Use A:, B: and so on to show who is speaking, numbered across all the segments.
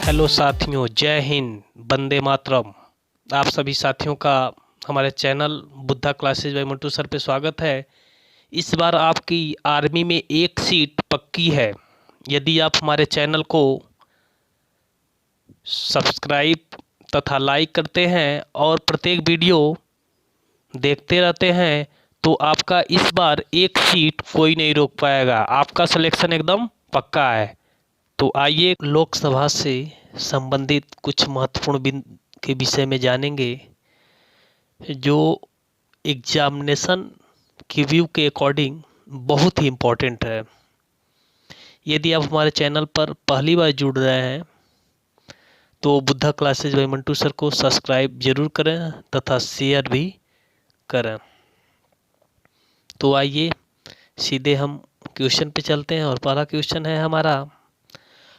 A: Hello साथियों, जय हिंद, वंदे मातरम। आप सभी साथियों का हमारे channel Buddha classes by Mantu sir पे स्वागत है। इस बार आपकी आर्मी में एक सीट पक्की है। यदि आप हमारे चैनल को सब्सक्राइब तथा लाइक करते हैं और प्रत्येक वीडियो देखते रहते हैं तो आपका इस बार एक सीट कोई नहीं रोक पाएगा। आपका सिलेक्शन एकदम पक्का है। तो आइए लोकसभा से संबंधित कुछ महत्वपूर्ण बिंदु के विषय में जानेंगे जो एग्जामिनेशन की व्यू के अकॉर्डिंग बहुत ही इम्पोर्टेंट है। यदि आप हमारे चैनल पर पहली बार जुड़ रहे हैं तो Buddha classes by Mantu sir को सब्सक्राइब जरूर करें तथा शेयर भी करें। तो आइए सीधे हम क्वेश्चन पे चलते हैं और पहला क्वेश्चन है हमारा,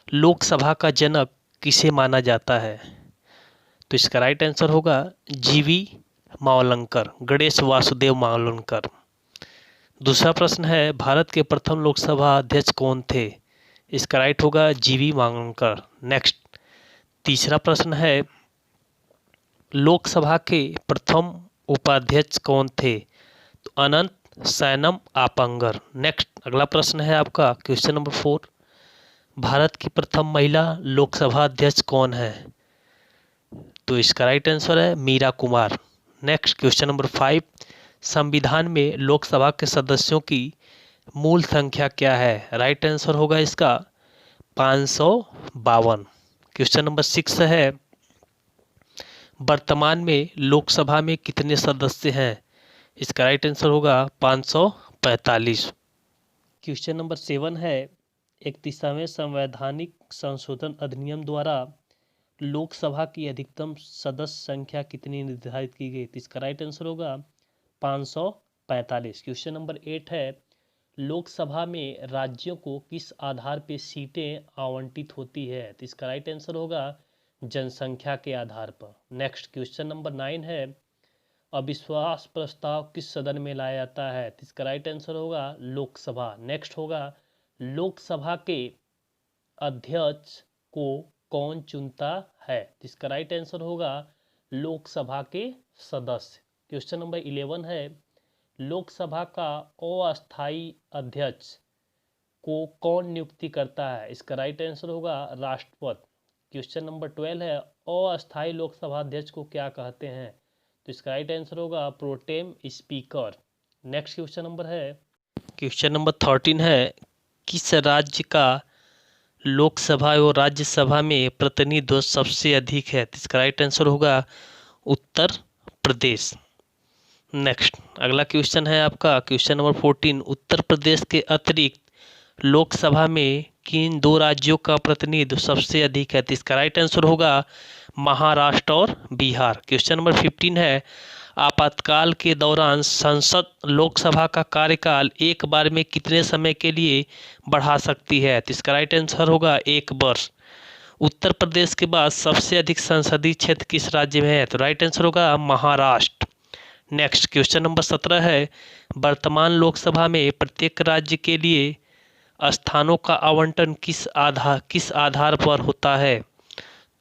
A: लोकसभा का जनक किसे माना जाता है? तो इसका राइट आंसर होगा जीवी मावलंकर, गणेश वासुदेव मावलंकर। दूसरा प्रश्न है, भारत के प्रथम लोकसभा अध्यक्ष कौन थे? इसका राइट होगा जीवी मावलंकर। नेक्स्ट, तीसरा प्रश्न है, लोकसभा के प्रथम उपाध्यक्ष कौन थे? तो अनंत सैनम आपंगर। नेक्स्ट, अगला प्रश्न है आपका क्वेश्चन नंबर 4, भारत की प्रथम महिला लोकसभा अध्यक्ष कौन है? तो इसका राइट आंसर है Meira Kumar. Next, question number 5, संविधान में लोकसभा के सदस्यों की मूल संख्या क्या है? राइट आंसर होगा इसका 552। क्वेश्चन नंबर 6 है, वर्तमान में लोकसभा में कितने सदस्य हैं? इसका राइट आंसर होगा 545। क्वेश्चन नंबर 7 है, 31वें संवैधानिक संशोधन अधिनियम द्वारा लोकसभा की अधिकतम सदस्य संख्या कितनी निर्धारित की गई? तो इसका राइट आंसर होगा 545। क्वेश्चन नंबर 8 है, लोकसभा में राज्यों को किस आधार पर सीटें आवंटित होती है? तो इसका राइट आंसर होगा जनसंख्या के आधार पर। नेक्स्ट, क्वेश्चन नंबर 9 है, अविश्वास प्रस्ताव किस सदन में लाया जाता है? तो इसका राइट आंसर होगा लोकसभा। नेक्स्ट होगा, लोकसभा के अध्यक्ष को कौन चुनता है? तो इसका राइट आंसर होगा लोकसभा के सदस्य। क्वेश्चन नंबर 11 है, लोकसभा का अस्थायी अध्यक्ष को कौन नियुक्ति करता है? इसका राइट आंसर होगा राष्ट्रपति। क्वेश्चन नंबर 12 है, अस्थायी लोकसभा अध्यक्ष को क्या कहते हैं? तो इसका राइट आंसर होगा pro tem speaker. Next question number है, क्वेश्चन नंबर 13 है, किस राज्य का लोकसभा और राज्यसभा में प्रतिनिधित्व सबसे अधिक है? तो इसका राइट आंसर होगा उत्तर प्रदेश। नेक्स्ट, अगला क्वेश्चन है आपका क्वेश्चन नंबर 14, उत्तर प्रदेश के अतिरिक्त लोकसभा में किन दो राज्यों का प्रतिनिधित्व सबसे अधिक है? तो इसका राइट आंसर होगा महाराष्ट्र और बिहार। क्वेश्चन नंबर 15 है, आपातकाल के दौरान संसद लोकसभा का कार्यकाल एक बार में कितने समय के लिए बढ़ा सकती है? तो इसका राइट आंसर होगा 1 वर्ष। उत्तर प्रदेश के बाद सबसे अधिक संसदीय क्षेत्र किस राज्य में है? तो राइट आंसर होगा महाराष्ट्र। नेक्स्ट, क्वेश्चन नंबर 17 है, वर्तमान लोकसभा में प्रत्येक राज्य के लिए स्थानों का आवंटन किस आधार पर होता है?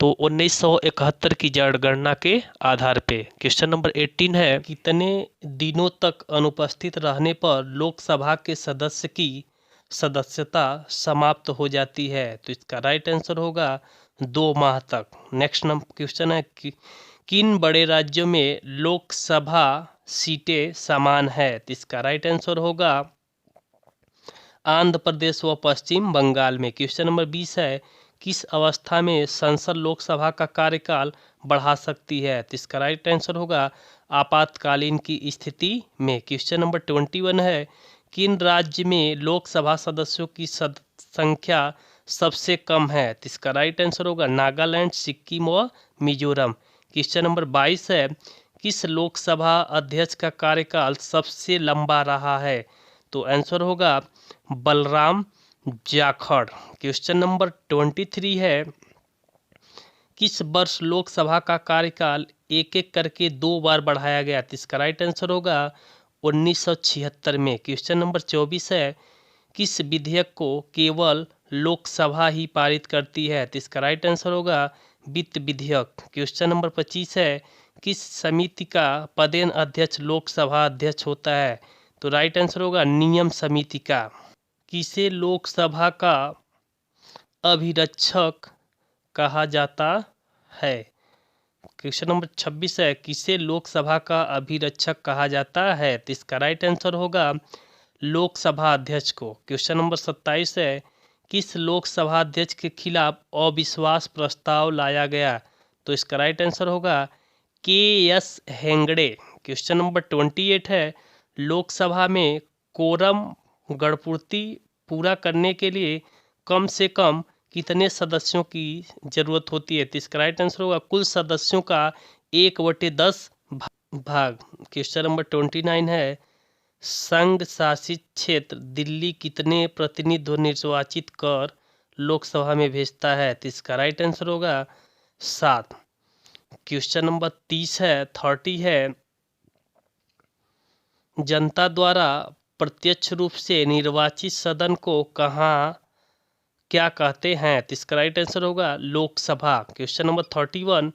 A: तो 1971 की जनगणना के आधार पे। क्वेश्चन नंबर 18 है, कितने दिनों तक अनुपस्थित रहने पर लोकसभा के सदस्य की सदस्यता समाप्त हो जाती है? तो इसका राइट आंसर होगा 2 माह तक। नेक्स्ट क्वेश्चन है, किन बड़े राज्यों में लोकसभा सीटें समान है? तो इसका राइट आंसर होगा आंध्र प्रदेश व पश्चिम बंगाल में। क्वेश्चन नंबर 20 है, किस अवस्था में संसद लोकसभा का कार्यकाल बढ़ा सकती है? तो इसका राइट आंसर होगा आपातकालीन की स्थिति में। क्वेश्चन नंबर 21 है, किन राज्य में लोकसभा सदस्यों की संख्या सबसे कम है? तो इसका राइट आंसर होगा नागालैंड, सिक्किम व मिजोरम। क्वेश्चन नंबर 22 है, किस लोकसभा अध्यक्ष का कार्यकाल सबसे लंबा रहा है? तो आंसर होगा बलराम जाखड़। क्वेश्चन नंबर 23 है, किस वर्ष लोकसभा का कार्यकाल एक एक करके 2 बार बढ़ाया गया? तो इसका राइट आंसर होगा 1976 में। क्वेश्चन नंबर 24 है, किस विधेयक को केवल लोकसभा ही पारित करती है? तो इसका राइट आंसर होगा वित्त विधेयक। क्वेश्चन नंबर 25 है, किस समिति का पदेन अध्यक्ष लोकसभा अध्यक्ष होता है? तो राइट आंसर होगा नियम समिति का। किसे लोकसभा का अभिरक्षक कहा जाता है? क्वेश्चन नंबर 26 है, किसे लोकसभा का अभिरक्षक कहा जाता है? तो इसका राइट आंसर होगा लोकसभा अध्यक्ष को। क्वेश्चन नंबर 27 है, किस लोकसभा अध्यक्ष के खिलाफ अविश्वास प्रस्ताव लाया गया? तो इसका राइट आंसर होगा के.एस. हेगड़े। क्वेश्चन नंबर 28 है, लोकसभा में कोरम गणपूर्ति पूरा करने के लिए कम से कम कितने सदस्यों की जरूरत होती है? तो इसका राइट आंसर होगा कुल सदस्यों का 1/10 भाग। क्वेश्चन नंबर 29 है, संघ शासित क्षेत्र दिल्ली कितने प्रतिनिधि निर्वाचित कर लोकसभा में भेजता है? तो इसका राइट आंसर होगा 7। क्वेश्चन नंबर 30 है 30 है, जनता द्वारा प्रत्यक्ष रूप से निर्वाचित सदन को क्या कहते हैं? तो इसका राइट आंसर होगा लोकसभा। क्वेश्चन नंबर 31,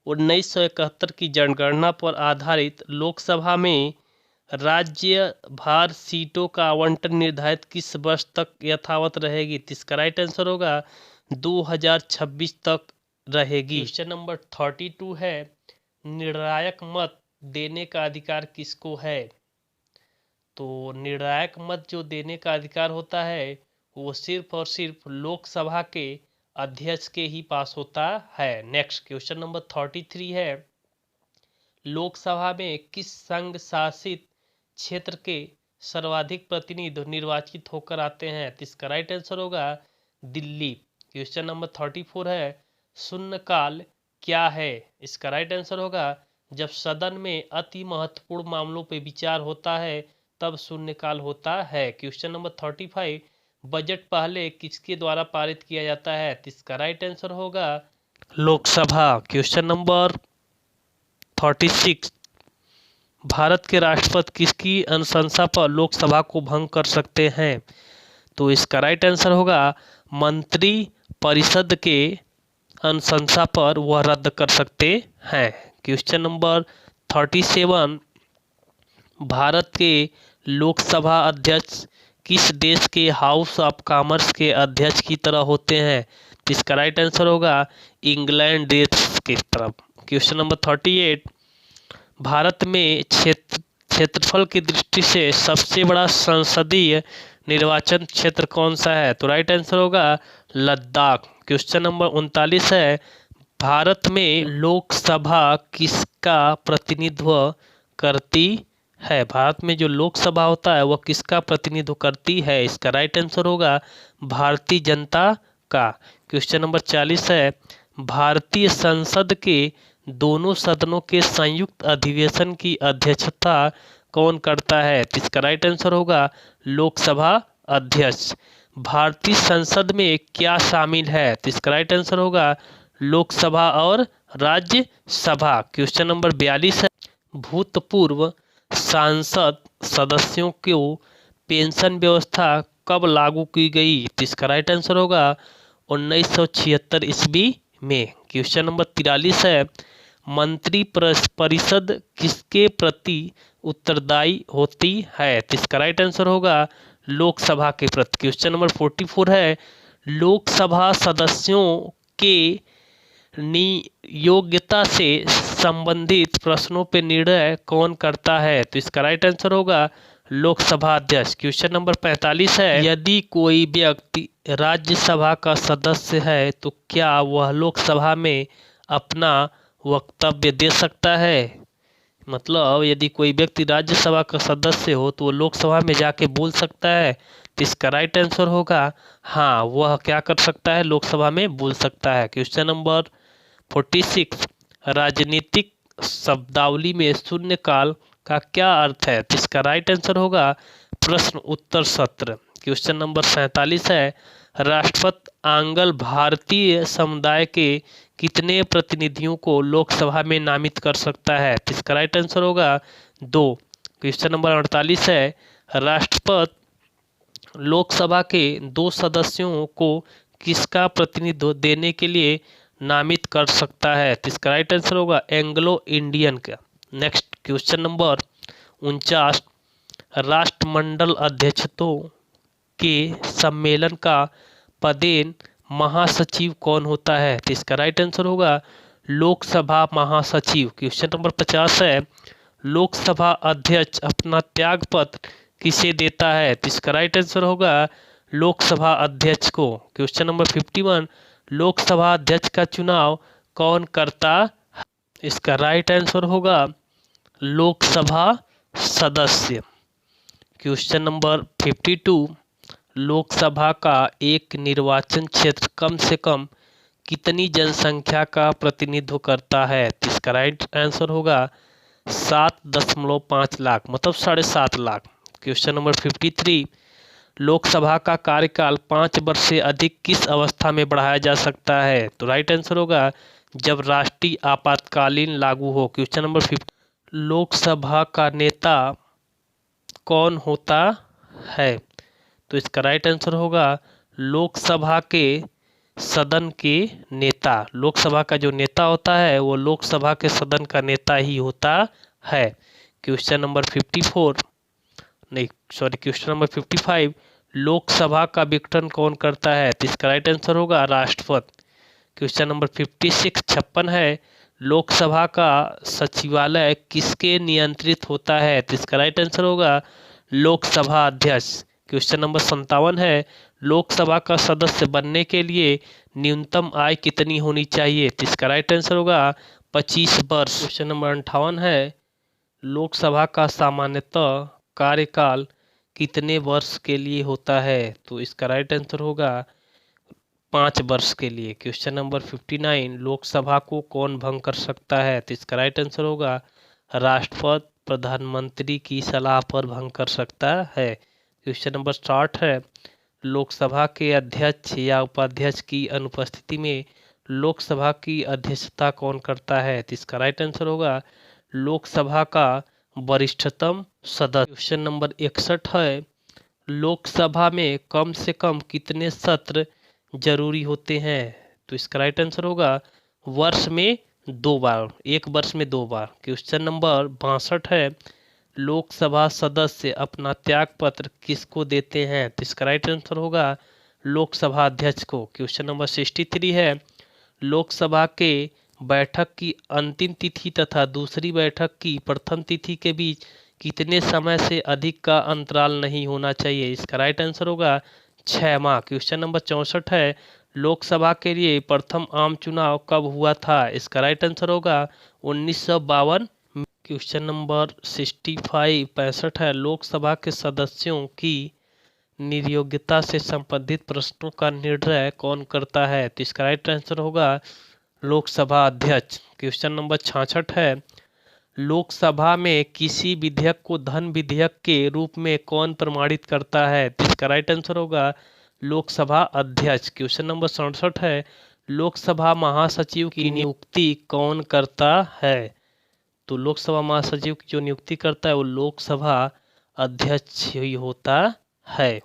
A: 1971 की जनगणना पर आधारित लोकसभा में राज्य भार सीटों का आवंटन निर्धारित किस वर्ष तक यथावत रहेगी? तो इसका राइट आंसर होगा 2026 तक रहेगी। क्वेश्चन नंबर 32 है, निर्णायक मत देने का अधिकार किसको है? तो निर्णायक मत जो देने का अधिकार होता है वो सिर्फ और सिर्फ लोकसभा के अध्यक्ष के ही पास होता है। नेक्स्ट क्वेश्चन नंबर 33 है, लोकसभा में किस संघ शासित क्षेत्र के सर्वाधिक प्रतिनिधि निर्वाचित होकर आते हैं? तो इसका राइट आंसर होगा दिल्ली। क्वेश्चन नंबर 34 है, शून्यकाल क्या है? इसका राइट आंसर होगा जब सदन में अति महत्वपूर्ण मामलों पर विचार होता है तब शून्यकाल होता है। क्वेश्चन नंबर 35, बजट पहले किसके द्वारा पारित किया जाता है? तो इसका राइट आंसर होगा लोकसभा। क्वेश्चन नंबर 36, भारत के राष्ट्रपति किसकी अनुशंसा पर लोकसभा को भंग कर सकते हैं? तो इसका राइट आंसर होगा मंत्री परिषद के अनुशंसा पर वह रद्द कर सकते हैं। क्वेश्चन नंबर 37, भारत के लोकसभा अध्यक्ष किस देश के हाउस ऑफ कॉमर्स के अध्यक्ष की तरह होते हैं? तो इसका राइट आंसर होगा इंग्लैंड देश की तरफ। क्वेश्चन नंबर 38, भारत में क्षेत्रफल की दृष्टि से सबसे बड़ा संसदीय निर्वाचन क्षेत्र कौन सा है? तो राइट आंसर होगा लद्दाख। क्वेश्चन नंबर 39 है, भारत में लोकसभा किसका प्रतिनिधित्व करती है? भारत में जो लोकसभा होता है वह किसका प्रतिनिधित्व करती है? इसका राइट आंसर होगा भारतीय जनता का। क्वेश्चन नंबर 40 है, भारतीय संसद के दोनों सदनों के संयुक्त अधिवेशन की अध्यक्षता कौन करता है? तो इसका राइट आंसर होगा लोकसभा अध्यक्ष। भारतीय संसद में क्या शामिल है? तो इसका राइट आंसर होगा लोकसभा और राज्यसभा। क्वेश्चन नंबर 42 है, भूतपूर्व सांसद सदस्यों को पेंशन व्यवस्था कब लागू की गई? तो इसका राइट आंसर होगा 1976 ईस्वी में। क्वेश्चन नंबर 43 है, मंत्री परिषद किसके प्रति उत्तरदायी होती है? तो इसका राइट आंसर होगा लोकसभा के प्रति। क्वेश्चन नंबर 44 है, लोकसभा सदस्यों के योग्यता से संबंधित प्रश्नों पर निर्णय कौन करता है? तो इसका राइट आंसर होगा लोकसभा अध्यक्ष। क्वेश्चन नंबर 45 है, यदि कोई व्यक्ति राज्यसभा का सदस्य है तो क्या वह लोकसभा में अपना वक्तव्य दे सकता है? मतलब यदि कोई व्यक्ति राज्यसभा का सदस्य हो तो वो लोकसभा में जाके बोल सकता है? तो इसका राइट आंसर होगा हाँ, वह क्या कर सकता है, लोकसभा में बोल सकता है। क्वेश्चन नंबर 46, राजनीतिक शब्दावली में शून्यकाल का क्या अर्थ है? तो इसका राइट आंसर होगा प्रश्न उत्तर सत्र। क्वेश्चन नंबर 47 है, राष्ट्रपति आंग्ल भारतीय समुदाय के कितने प्रतिनिधियों को लोकसभा में नामित कर सकता है? तो इसका राइट आंसर होगा 2। क्वेश्चन नंबर 48 है, राष्ट्रपति लोकसभा के 2 सदस्यों को किसका प्रतिनिधित्व देने के लिए नामित कर सकता है? तो इसका राइट आंसर होगा एंग्लो इंडियन का। नेक्स्ट क्वेश्चन नंबर 49, राष्ट्रमंडल अध्यक्षों के सम्मेलन का पदेन महासचिव कौन होता है? तो इसका राइट आंसर होगा लोकसभा महासचिव। क्वेश्चन नंबर 50 है, लोकसभा अध्यक्ष अपना त्यागपत्र किसे देता है? तो इसका राइट आंसर होगा लोकसभा अध्यक्ष को। क्वेश्चन नंबर 51, लोकसभा अध्यक्ष का चुनाव कौन करता है? इसका राइट आंसर होगा लोकसभा सदस्य। क्वेश्चन नंबर 52, लोकसभा का एक निर्वाचन क्षेत्र कम से कम कितनी जनसंख्या का प्रतिनिधित्व करता है? तो इसका राइट आंसर होगा 7.5 लाख, मतलब 7.5 लाख। क्वेश्चन नंबर 53, लोकसभा का कार्यकाल 5 वर्ष से अधिक किस अवस्था में बढ़ाया जा सकता है? तो राइट आंसर होगा जब राष्ट्रीय आपातकालीन लागू हो। क्वेश्चन नंबर 50, लोकसभा का नेता कौन होता है? तो इसका राइट आंसर होगा लोकसभा के सदन के नेता। लोकसभा का जो नेता होता है वो लोकसभा के सदन का नेता ही होता है। क्वेश्चन नंबर 54 नहीं सॉरी क्वेश्चन नंबर 55, लोकसभा का विघटन कौन करता है? तो इसका राइट आंसर होगा राष्ट्रपति। क्वेश्चन नंबर 56 है, लोकसभा का सचिवालय किसके नियंत्रित होता है? तो इसका राइट आंसर होगा लोकसभा अध्यक्ष। क्वेश्चन नंबर 57 है, लोकसभा का सदस्य बनने के लिए न्यूनतम आय कितनी होनी चाहिए? तो इसका राइट आंसर होगा 25 वर्ष। क्वेश्चन नंबर 58 है, लोकसभा का सामान्यतः कार्यकाल कितने वर्ष के लिए होता है? तो इसका राइट आंसर होगा 5 वर्ष के लिए। क्वेश्चन नंबर 59, लोकसभा को कौन भंग कर सकता है? तो इसका राइट आंसर होगा राष्ट्रपति प्रधानमंत्री की सलाह पर भंग कर सकता है। क्वेश्चन नंबर 60 है, लोकसभा के अध्यक्ष या उपाध्यक्ष की अनुपस्थिति में लोकसभा की अध्यक्षता कौन करता है? तो इसका राइट आंसर होगा लोकसभा का वरिष्ठतम सदस्य। क्वेश्चन नंबर 61 है, लोकसभा में कम से कम कितने सत्र जरूरी होते हैं? तो इसका राइट आंसर होगा वर्ष में 2 बार, एक वर्ष में 2 बार। क्वेश्चन नंबर 62 है, लोकसभा सदस्य अपना त्यागपत्र किसको देते हैं? तो इसका राइट आंसर होगा लोकसभा अध्यक्ष को। क्वेश्चन नंबर 63 है, लोकसभा के बैठक की अंतिम तिथि तथा दूसरी बैठक की प्रथम तिथि के बीच कितने समय से अधिक का अंतराल नहीं होना चाहिए? इसका राइट आंसर होगा 6 माह। क्वेश्चन नंबर 64 है, लोकसभा के लिए प्रथम आम चुनाव कब हुआ था? इसका राइट आंसर होगा 1952। क्वेश्चन नंबर 65 है, लोकसभा के सदस्यों की नियोग्यता से संबंधित प्रश्नों का निर्णय कौन करता है? तो इसका राइट आंसर होगा लोकसभा अध्यक्ष। क्वेश्चन नंबर 66 है, लोकसभा में किसी विधेयक को धन विधेयक के रूप में कौन प्रमाणित करता है? तो इसका राइट आंसर होगा लोकसभा अध्यक्ष। क्वेश्चन नंबर 67 है, लोकसभा महासचिव की नियुक्ति कौन करता है? तो लोकसभा महासचिव की जो नियुक्ति करता है वो लोकसभा अध्यक्ष ही होता है।